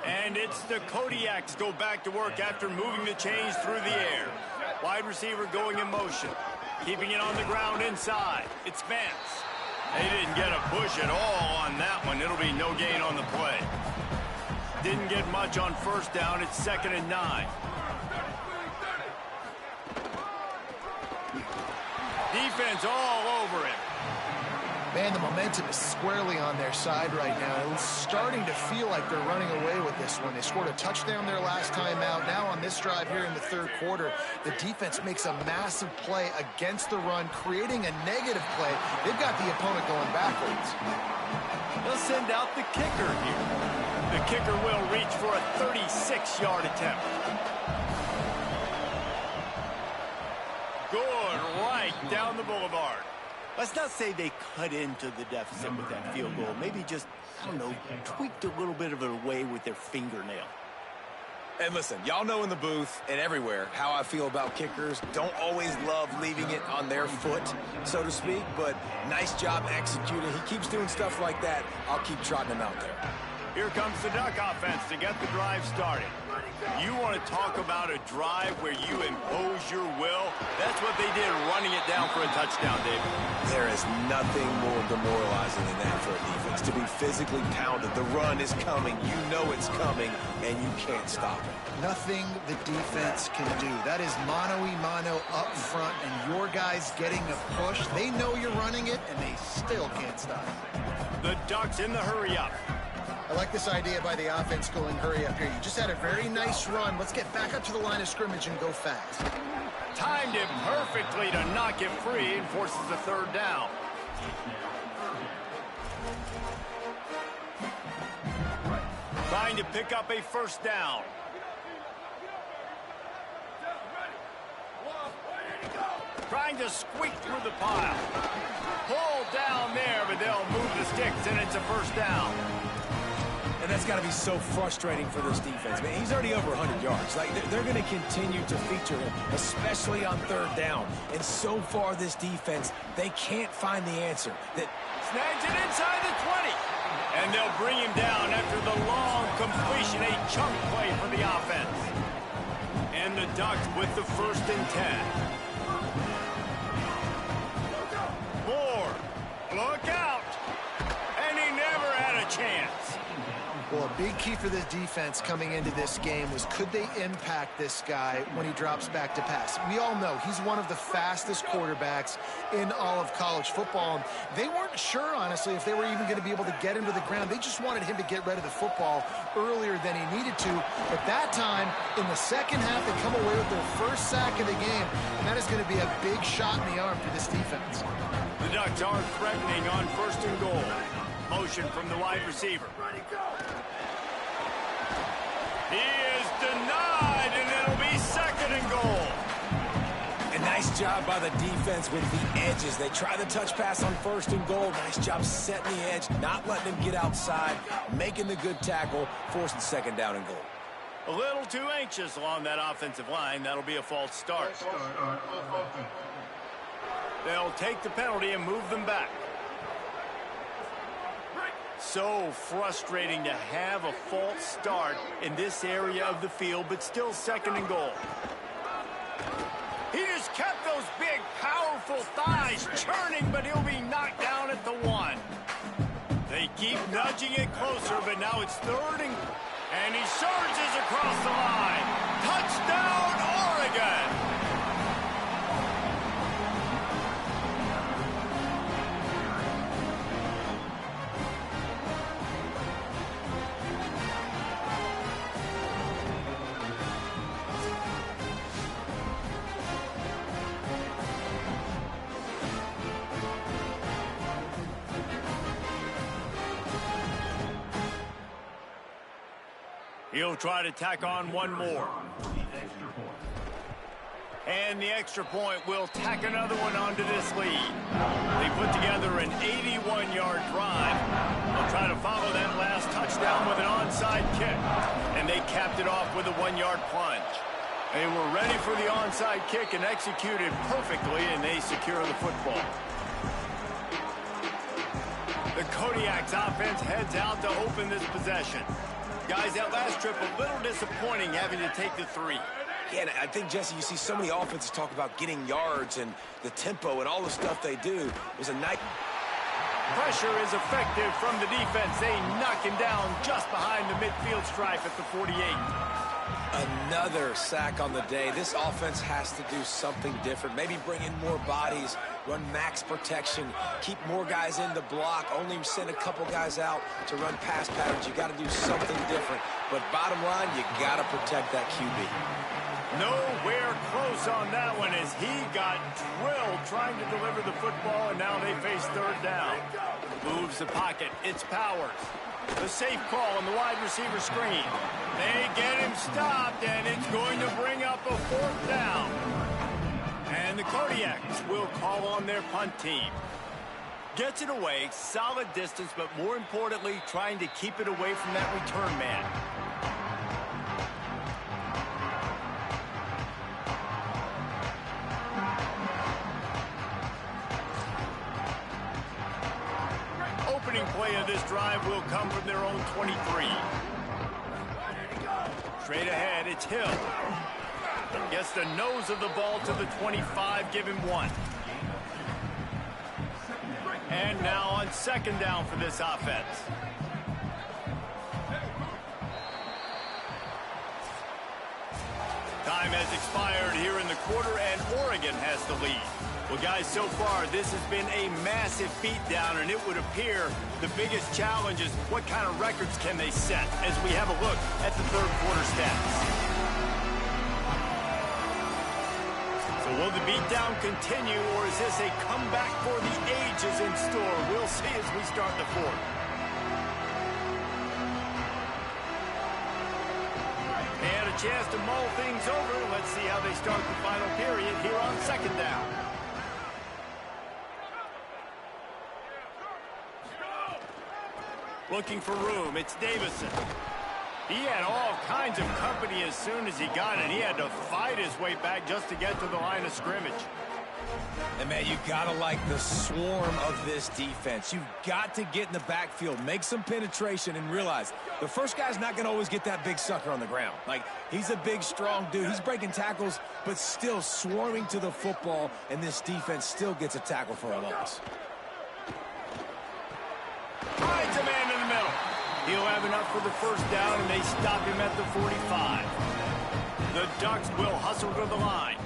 [SPEAKER 1] And it's the Kodiaks go back to work after moving the chains through the air. Wide receiver going in motion. Keeping it on the ground inside. It's Vance. They didn't get a push at all on that one. It'll be no gain on the play. Didn't get much on 1st down. It's 2nd and 9. Defense all over him.
[SPEAKER 4] Man, the momentum is squarely on their side right now. It's starting to feel like they're running away with this one. They scored a touchdown their last time out. Now on this drive here in the 3rd quarter, the defense makes a massive play against the run, creating a negative play. They've got the opponent going backwards.
[SPEAKER 1] They'll send out the kicker here. The kicker will reach for a 36-yard attempt. Good, right down the boulevard. Let's not say they cut into the deficit with that field goal. Maybe just, I don't know, tweaked a little bit of it away with their fingernail.
[SPEAKER 3] And listen, y'all know in the booth and everywhere how I feel about kickers. Don't always love leaving it on their foot, so to speak, but nice job executing. He keeps doing stuff like that. I'll keep trotting him out there.
[SPEAKER 1] Here comes the Duck offense to get the drive started. You want to talk about a drive where you impose your will? That's what they did, running it down for a touchdown, David.
[SPEAKER 3] There is nothing more demoralizing than that for a defense, to be physically pounded. The run is coming. You know it's coming, and you can't stop it.
[SPEAKER 4] Nothing the defense can do. That is mano-a-mano up front, and your guys getting a push. They know you're running it, and they still can't stop it.
[SPEAKER 1] The Ducks in the hurry-up.
[SPEAKER 4] I like this idea by the offense going hurry up here. You just had a very nice run. Let's get back up to the line of scrimmage and go fast.
[SPEAKER 1] Timed it perfectly to knock it free and forces the 3rd down. trying to pick up a first down. Trying to squeak through the pile. Pull down there, but they'll move the sticks, and it's a first down.
[SPEAKER 3] And that's got to be so frustrating for this defense. Man, he's already over 100 yards. Like, they're going to continue to feature him, especially on third down. And so far, this defense, they can't find the answer.
[SPEAKER 1] Snags it inside the 20. And they'll bring him down after the long completion, a chunk play for the offense. And the Ducks with the 1st and 10. Moore, look out. And he never had a chance.
[SPEAKER 4] Well, a big key for this defense coming into this game was, could they impact this guy when he drops back to pass? We all know he's one of the fastest quarterbacks in all of college football. They weren't sure, honestly, if they were even going to be able to get him to the ground. They just wanted him to get rid of the football earlier than he needed to. But that time, in the second half, they come away with their first sack of the game, and that is going to be a big shot in the arm for this defense.
[SPEAKER 1] The Ducks are threatening on 1st and goal. Motion from the wide receiver. He is denied, and it'll be 2nd and goal.
[SPEAKER 3] A nice job by the defense with the edges. They try the touch pass on 1st and goal. Nice job setting the edge, not letting him get outside, making the good tackle, forcing 2nd down and goal.
[SPEAKER 1] A little too anxious along that offensive line. That'll be a false start. They'll take the penalty and move them back. So frustrating to have a false start in this area of the field, but still 2nd and goal. He just kept those big, powerful thighs churning, but he'll be knocked down at the 1. They keep nudging it closer, but now it's 3rd and he surges across the line. Touchdown, Oregon! He'll try to tack on one more. And the extra point will tack another one onto this lead. They put together an 81-yard drive. They'll try to follow that last touchdown with an onside kick. And they capped it off with a 1-yard plunge. They were ready for the onside kick and executed perfectly, and they secure the football. The Kodiak's offense heads out to open this possession. Guys, that last trip a little disappointing having to take the 3.
[SPEAKER 3] Yeah, and I think, Jesse, you see so many offenses talk about getting yards and the tempo and all the stuff they do. It was a night.
[SPEAKER 1] Pressure is effective from the defense. They knock him down just behind the midfield stripe at the 48.
[SPEAKER 3] Another sack on the day. This offense has to do something different. Maybe bring in more bodies, run max protection, keep more guys in the block, only send a couple guys out to run pass patterns. You got to do something different. But bottom line, you got to protect that QB.
[SPEAKER 1] Nowhere close on that one as he got drilled trying to deliver the football, and now they face 3rd down. Moves the pocket. It's Powers. The safe call on the wide receiver screen. They get him stopped, and it's going to bring up a 4th down. And the Kodiaks will call on their punt team. Gets it away, solid distance, but more importantly, trying to keep it away from that return man. Opening play of this drive will come from their own 23. Straight ahead, it's Hill. Gets the nose of the ball to the 25, give him 1. And now on 2nd down for this offense. Time has expired here in the quarter, and Oregon has the lead. Well, guys, so far, this has been a massive beatdown, and it would appear the biggest challenge is what kind of records can they set as we have a look at the 3rd quarter stats. So will the beatdown continue, or is this a comeback for the ages in store? We'll see as we start the 4th. chance to mull things over. Let's see how they start the final period here on second down. Looking for room, it's Davison. He had all kinds of company as soon as he got it. He had to fight his way back just to get to the line of scrimmage.
[SPEAKER 3] And, man, you got to like the swarm of this defense. You've got to get in the backfield, make some penetration, and realize the first guy's not going to always get that big sucker on the ground. Like, he's a big, strong dude. He's breaking tackles, but still swarming to the football, and this defense still gets a tackle for a loss.
[SPEAKER 1] Finds a man in the middle. He'll have enough for the first down, and they stop him at the 45. The Ducks will hustle to the line.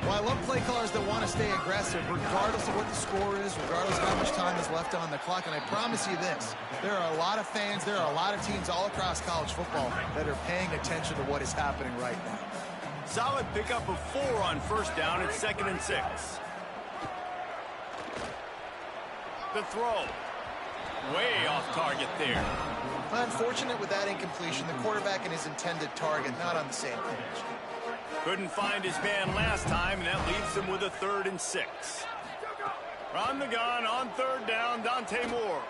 [SPEAKER 4] Well, I love play callers that want to stay aggressive, regardless of what the score is, regardless of how much time is left on the clock. And I promise you this, there are a lot of fans, there are a lot of teams all across college football that are paying attention to what is happening right now.
[SPEAKER 1] Solid pickup of 4 on first down at 2nd and 6. The throw. Way off target there.
[SPEAKER 4] Unfortunate with that incompletion. The quarterback and his intended target not on the same page.
[SPEAKER 1] Couldn't find his man last time, and that leaves him with a 3rd and 6. From the gun on 3rd down, Dante Moore.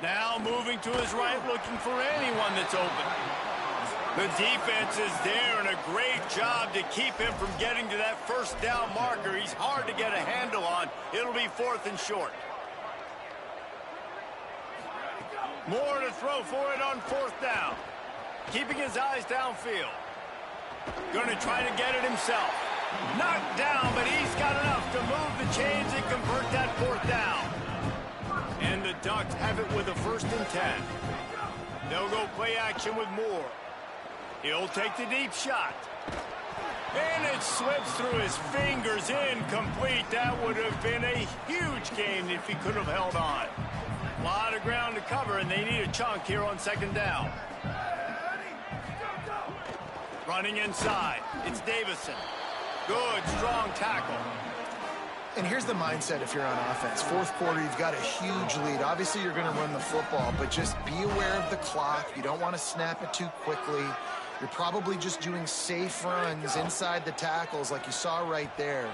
[SPEAKER 1] Now moving to his right, looking for anyone that's open. The defense is there, and a great job to keep him from getting to that first down marker. He's hard to get a handle on. It'll be 4th and short. Moore to throw for it on 4th down. Keeping his eyes downfield. Going to try to get it himself. Knocked down, but he's got enough to move the chains and convert that 4th down. And the Ducks have it with a 1st and 10. They'll go play action with Moore. He'll take the deep shot. And it slips through his fingers, incomplete. That would have been a huge gain if he could have held on. A lot of ground to cover, and they need a chunk here on 2nd down. Running inside, it's Davison. Good, strong tackle.
[SPEAKER 4] And here's the mindset if you're on offense. 4th quarter, you've got a huge lead. Obviously, you're going to run the football, but just be aware of the clock. You don't want to snap it too quickly. You're probably just doing safe runs inside the tackles like you saw right there.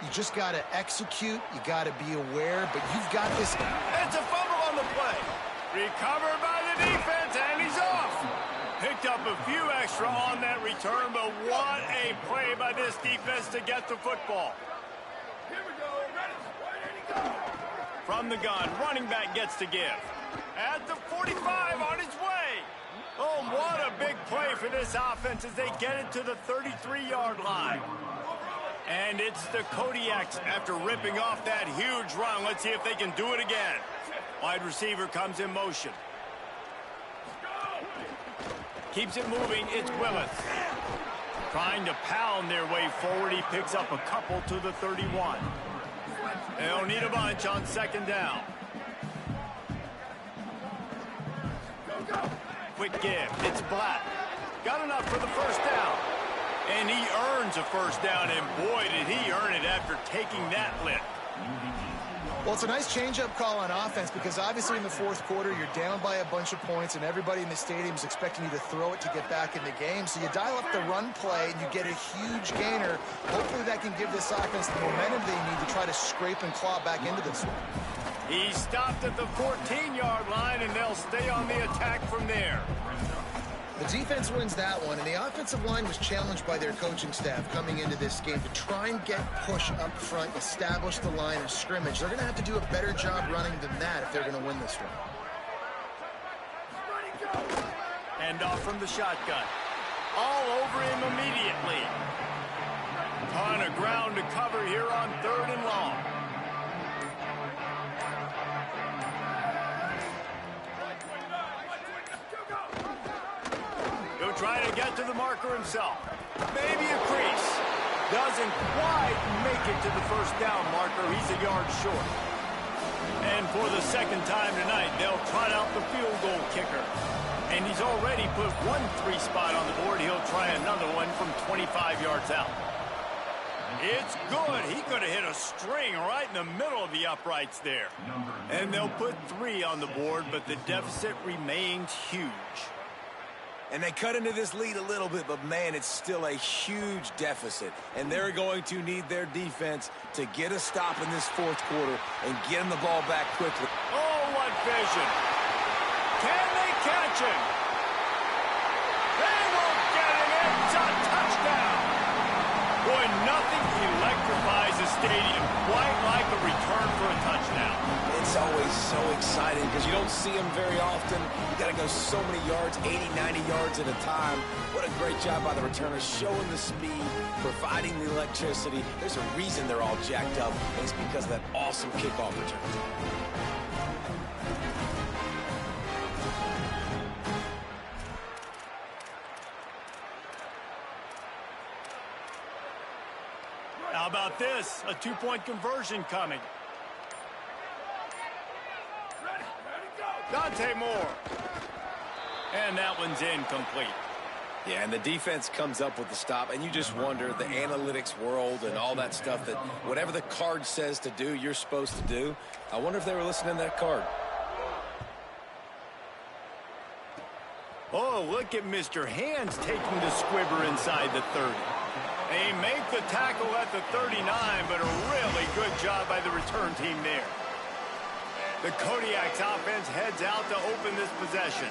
[SPEAKER 4] You just got to execute. You got to be aware, but you've got this.
[SPEAKER 1] It's a fumble on the play. Recovered by the defense, and he's off. Picked up a few extra on that return, but what a play by this defense to get the football. Here we go. From the gun, running back gets to give. At the 45 on his way. Oh, what a big play for this offense as they get it to the 33-yard line. And it's the Kodiaks after ripping off that huge run. Let's see if they can do it again. Wide receiver comes in motion. Keeps it moving, it's Willis. Trying to pound their way forward. He picks up a couple to the 31. They'll need a bunch on 2nd down. Quick give, it's Blatt. Got enough for the first down. And he earns a first down, and boy, did he earn it after taking that lift.
[SPEAKER 4] Well, it's a nice change-up call on offense because obviously in the 4th quarter, you're down by a bunch of points and everybody in the stadium is expecting you to throw it to get back in the game. So you dial up the run play and you get a huge gainer. Hopefully that can give this offense the momentum they need to try to scrape and claw back into this one.
[SPEAKER 1] He stopped at the 14-yard line, and they'll stay on the attack from there.
[SPEAKER 4] The defense wins that one, and the offensive line was challenged by their coaching staff coming into this game to try and get push up front, establish the line of scrimmage. They're going to have to do a better job running than that if they're going to win this one.
[SPEAKER 1] Hand off from the shotgun. All over him immediately. Ton of ground to cover here on 3rd and long. Trying to get to the marker himself. Maybe a crease. Doesn't quite make it to the first down marker. He's a yard short. And for the 2nd time tonight, they'll trot out the field goal kicker. And he's already put 1 3 spot on the board. He'll try another one from 25 yards out. It's good. He could have hit a string right in the middle of the uprights there. And they'll put 3 on the board, but the deficit remains huge.
[SPEAKER 3] And they cut into this lead a little bit, but, man, it's still a huge deficit. And they're going to need their defense to get a stop in this fourth quarter and get them the ball back quickly.
[SPEAKER 1] Oh, what vision. Can they catch him? They won't get him. It's a touchdown. Boy, nothing electrifies a stadium quite like a return for a touchdown.
[SPEAKER 3] It's always so exciting because you don't see them very often. You got to go so many yards, 80, 90 yards at a time. What a great job by the returners, showing the speed, providing the electricity. There's a reason they're all jacked up, and it's because of that awesome kickoff return.
[SPEAKER 1] How about this? A two-point conversion coming. Dante Moore. And that one's incomplete.
[SPEAKER 3] Yeah, and the defense comes up with the stop, and you just wonder, the analytics world and all that stuff, that whatever the card says to do, you're supposed to do. I wonder if they were listening to that card.
[SPEAKER 1] Oh, look at Mr. Hands taking the squibber inside the 30. They make the tackle at the 39, but a really good job by the return team there. The Kodiak's offense heads out to open this possession.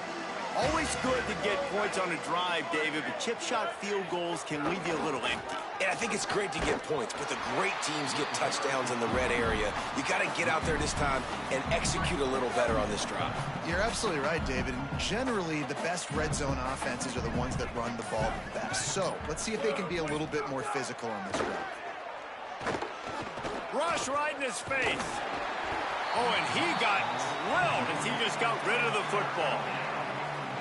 [SPEAKER 1] Always good to get points on a drive, David, but chip shot field goals can leave you a little empty.
[SPEAKER 3] And I think it's great to get points, but the great teams get touchdowns in the red area. You got to get out there this time and execute a little better on this drive.
[SPEAKER 4] You're absolutely right, David. And generally, the best red zone offenses are the ones that run the ball the best. So let's see if they can be a little bit more physical on this drive.
[SPEAKER 1] Rush right in his face. Oh, and he got drilled as he just got rid of the football.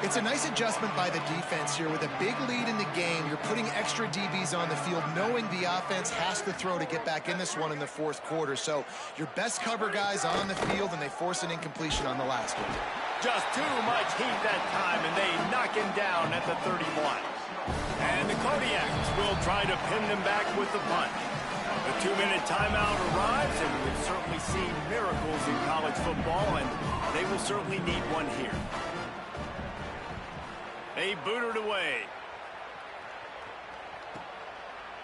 [SPEAKER 4] It's a nice adjustment by the defense here. With a big lead in the game, you're putting extra DBs on the field, knowing the offense has to throw to get back in this one in the fourth quarter. So your best cover guys on the field, and they force an incompletion on the last one.
[SPEAKER 1] Just too much heat that time, and they knock him down at the 31. And the Kodiaks will try to pin them back with the punt. The 2-minute timeout arrives, and we've certainly seen miracles in college football, and they will certainly need one here. They boot it away.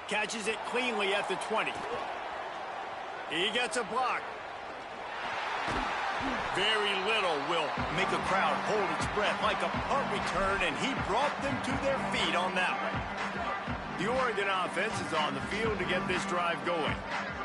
[SPEAKER 1] Catches it cleanly at the 20. He gets a block. Very little will make a crowd hold its breath like a punt return, and he brought them to their feet on that one. The Oregon offense is on the field to get this drive going.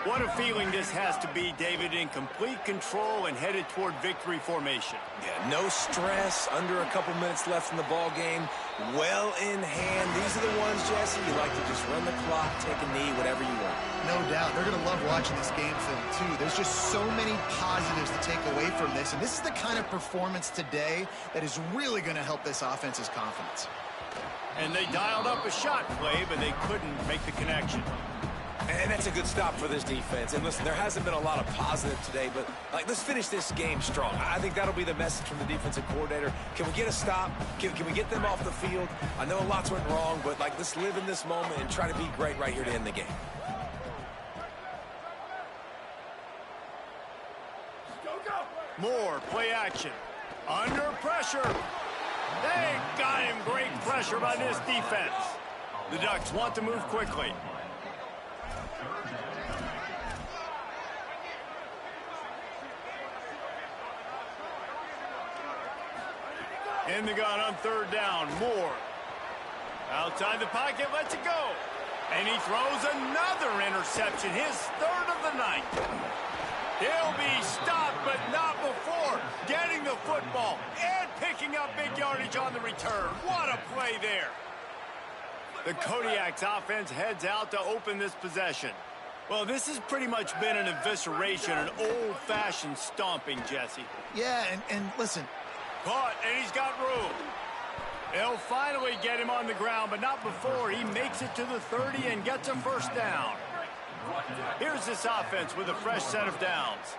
[SPEAKER 1] What a feeling this has to be, David, in complete control and headed toward victory formation.
[SPEAKER 3] Yeah, no stress, under a couple minutes left in the ball game, well in hand. These are the ones, Jesse, you like to just run the clock, take a knee, whatever you want.
[SPEAKER 4] No doubt. They're going to love watching this game film, too. There's just so many positives to take away from this, and this is the kind of performance today that is really going to help this offense's confidence.
[SPEAKER 1] And they dialed up a shot play, but they couldn't make the connection.
[SPEAKER 3] And that's a good stop for this defense. And listen, there hasn't been a lot of positive today, but let's finish this game strong. I think that'll be the message from the defensive coordinator. Can we get a stop? Can we get them off the field? I know lots went wrong, but let's live in this moment and try to be great right here to end the game.
[SPEAKER 1] Moore, play action. Under pressure. They got him. Great pressure by this defense. The Ducks want to move quickly. In the gun on third down, Moore. Outside the pocket, lets it go. And he throws another interception, his third of the night. He'll be stopped, but not before getting the football and picking up big yardage on the return. What a play there. The Kodiak's offense heads out to open this possession. Well, this has pretty much been an evisceration, an old-fashioned stomping, Jesse.
[SPEAKER 4] Yeah, and listen.
[SPEAKER 1] Caught, and he's got room. They'll finally get him on the ground, but not before he makes it to the 30 and gets a first down. Here's this offense with a fresh set of downs.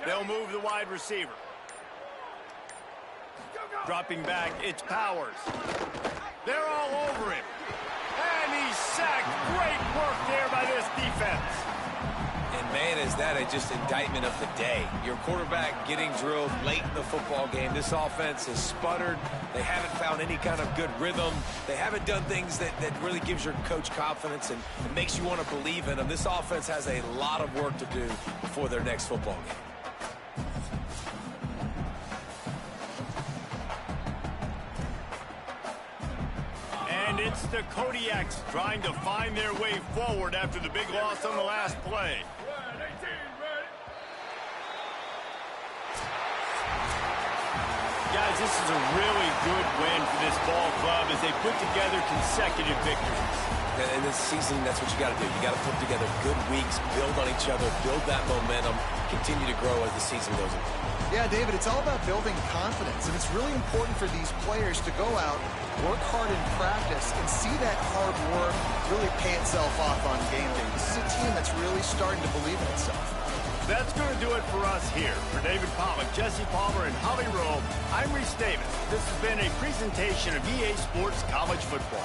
[SPEAKER 1] They'll move the wide receiver. Dropping back, it's Powers. They're all over him. And he's sacked. Great work there by this defense.
[SPEAKER 3] And Man, is that just indictment of the day. Your quarterback getting drilled late in the football game. This offense has sputtered. They haven't found any kind of good rhythm. They haven't done things that really gives your coach confidence and makes you want to believe in them. This offense has a lot of work to do before their next football game.
[SPEAKER 1] And it's the Kodiaks trying to find their way forward after the big loss on the last play. Guys, this is a really good win for this ball club as they put together consecutive victories.
[SPEAKER 3] In this season, that's what you got to do. You got to put together good weeks, build on each other, build that momentum, continue to grow as the season goes on.
[SPEAKER 4] Yeah, David, it's all about building confidence, and it's really important for these players to go out, work hard in practice, and see that hard work really pay itself off on game day. This is a team that's really starting to believe in itself.
[SPEAKER 1] That's going to do it for us here. For David Pollack, Jesse Palmer, and Holly Rowe, I'm Reese Davis. This has been a presentation of EA Sports College Football.